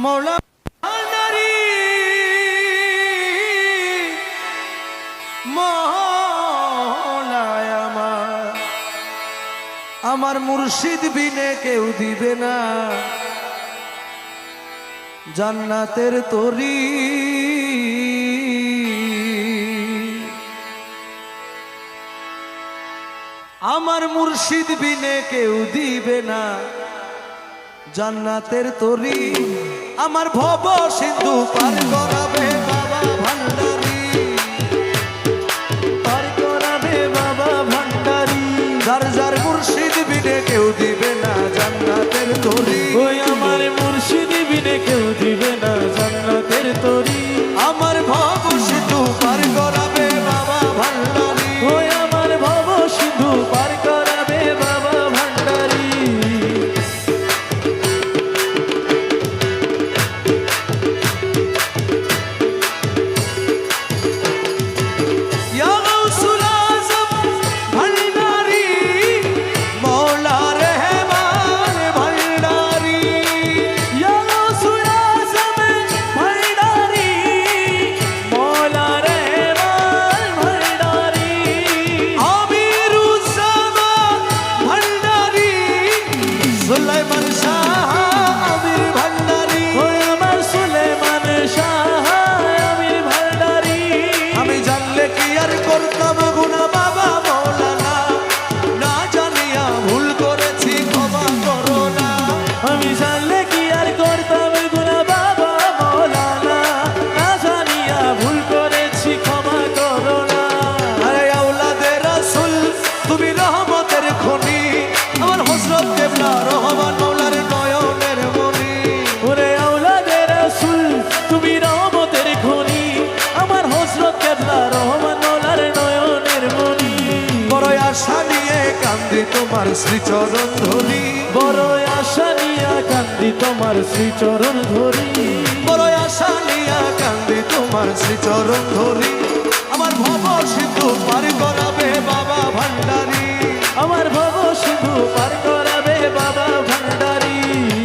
মৌলা নারী মৌলায় আমার মুর্শিদ বিনে কেউ দিবে না জান্নাতের তরি। আমার মুর্শিদ বিনে কেউ দিবে না জান্নাতের তরি। আমার ভব সিন্ধু পার করাবে বাবা ভান্ডারি, পার করাবে বাবা ভান্ডারি। যার যার মুর্শিদ বিনে কেউ দিবে না জান্নাতের তরি। ওই আমার মুর্শিদ বিনে কেউ দিবে না জান্নাতের তরি। আমার ভব সিন্ধু পার করাবে বাবা ভান্ডারি, ওই আমার ভব সিন্ধু পার করাবে বাবা ভান্ডারি। তোমার শ্রীচরণ ধরি, বড় আশা নিয়া কান্দি তোমার শ্রীচরণ ধরি। বড় আশা নিয়া কান্দি তোমার শ্রীচরণ ধরি। আমার ভব সিন্ধু পার করাবে বাবা ভান্ডারি, আমার ভব সিন্ধু পার করাবে বাবা ভান্ডারি।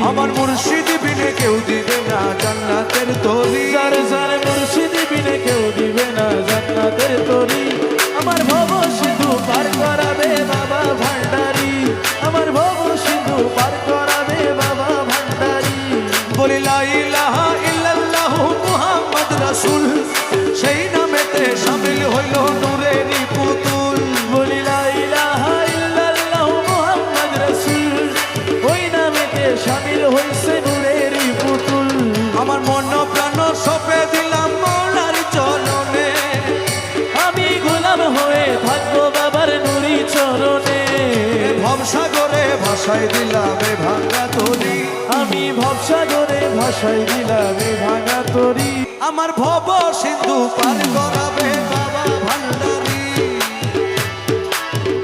আমার মুর্শিদ বিনে কেউ দিবে না জান্নাতের তরি। যার যার মুর্শিদ বিনে কেউ দিবে না জান্নাতের তরি। আমার ভব সিন্ধু পার করাবে বাবা ভান্ডারি, আমার ভব সিন্ধু পার করাবে বাবা ভান্ডারি। বলি লা ইলাহা ইল্লাল্লাহু মুহাম্মদ রাসূল, সেই নামেতে শামিল হইল নূরেরই পুতুল। বলি লা ইলাহা ইল্লাল্লাহু মুহাম্মদ রাসূল, ওই নামেতে শামিল হইছে নূরেরই পুতুল। আমার মন প্রাণ সঁপে দিলাম মৌলার চরণে, আমি গোলাম হয়ে থাকবো বাবার নুরি চরণে। ভবসাগরে ভাসাই দিলাম এ ভাঙা তরি, আমি ভবসাগরে ভাসাই দিলাম এ ভাঙা তরি। আমার ভব সিন্ধু পার করাবে বাবা ভান্ডারি,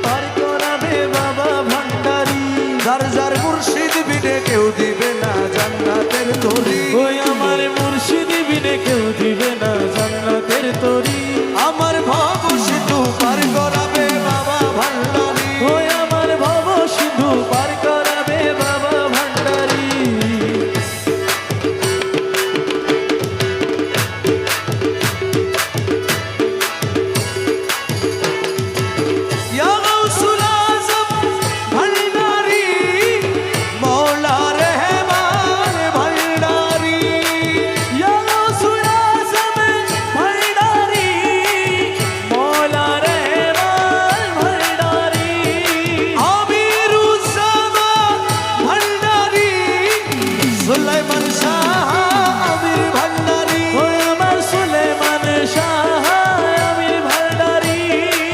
পার করাবে বাবা ভান্ডারি। যার যার মুর্শিদ বিনে কেউ দিবে না জান্নাতের তরি। ওই আমার মুর্শিদ বিনে কেউ দিবে না জান্নাতের তরি। আমার ভব সিন্ধু পার করাবে বাবা ভান্ডারি, ওই আমার ভব সিন্ধু পার করাবে বাবা ভান্ডারি। ইয়া গাউসুল আযম ভান্ডারি, মৌলা রহমান ভান্ডারি। ইয়া গাউসুল আযম ভান্ডারি, মৌলা রহমান ভান্ডারি। আমিরুজ্জামা ভান্ডারি, সুলাইমান শাহ আমির ভান্ডারি। ওই আমার সুলেমান শাহ আমির ভান্ডারি।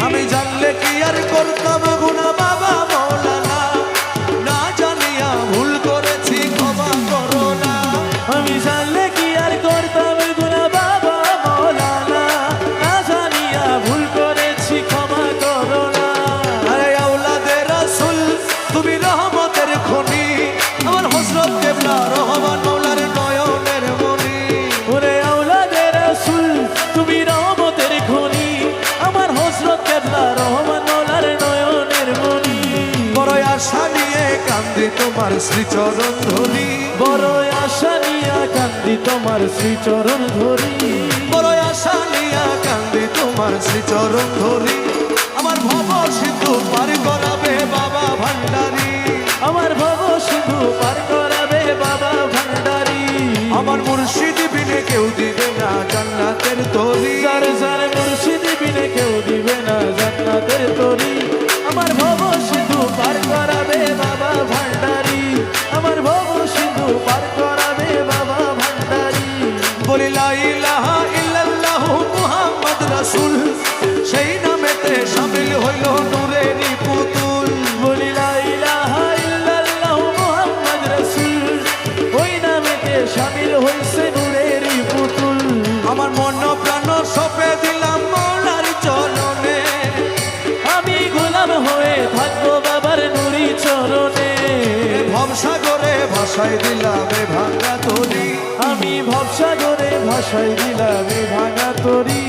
আমি জানলে কি আর করতাম গুনাহ বাবা মৌলানা, না জানিয়া ভুল করেছি ক্ষমা করো না। আমি জানলে কি আর করতাম গুনাহ বাবা মৌলানা, না জানিয়া ভুল করেছি ক্ষমা করো না। আরে আওলাদে রাসূল তুমি রহমতের খনি, আমার হযরত কেবলা রহমান মৌলার নয়নের মনি। ওরে আওলাদে রাসূল তুমি রহমতের খনি, আমার হযরত কেবলা রহমান মৌলার নয়নের মনি। বড় আশা নিয়ে কান্দি তোমার শ্রীচরণ ধরি, বড় আশা নিয়া কান্দি তোমার শ্রীচরণ ধরি বড় আশা নিয়া কান্দি তোমার শ্রীচরণ ধরি আমার ভব সিন্ধু পার করাবে বাবা ভান্ডারী আমার ভব সিন্ধু পার করাবে বাবা ভান্ডারী আমার মুর্শিদ বিনে কেউ দিবে না জান্নাতের তরি যার যার মুর্শিদ বিনে কেউ দিবে না জান্নাতের তরি আমার ভব সিন্ধু পার করাবে বাবা ভান্ডারী আমার ভব সিন্ধু পার করাবে বাবা ভান্ডারী বলি লা ইলাহা ইল্লাল্লাহ মুহাম্মদ রাসূল সেই নামেতে শামিল হইল নূরেরই পুতুল বলি লা ইলাহা ইল্লাল্লাহ মুহাম্মদ রাসূল ওই নামেতে শামিল হইছে নূরেরই পুতুল আমার মন প্রাণ সপে দিলাম মৌলার চরণে আমি গোলাম হয়ে থাকবো বাবার নুরি চরণে ভবসাগরে ভাসাই দিলাম এ ভাঙা তরি আমি ভবসাগরে ভাসাই দিলাম এ ভাঙা তরি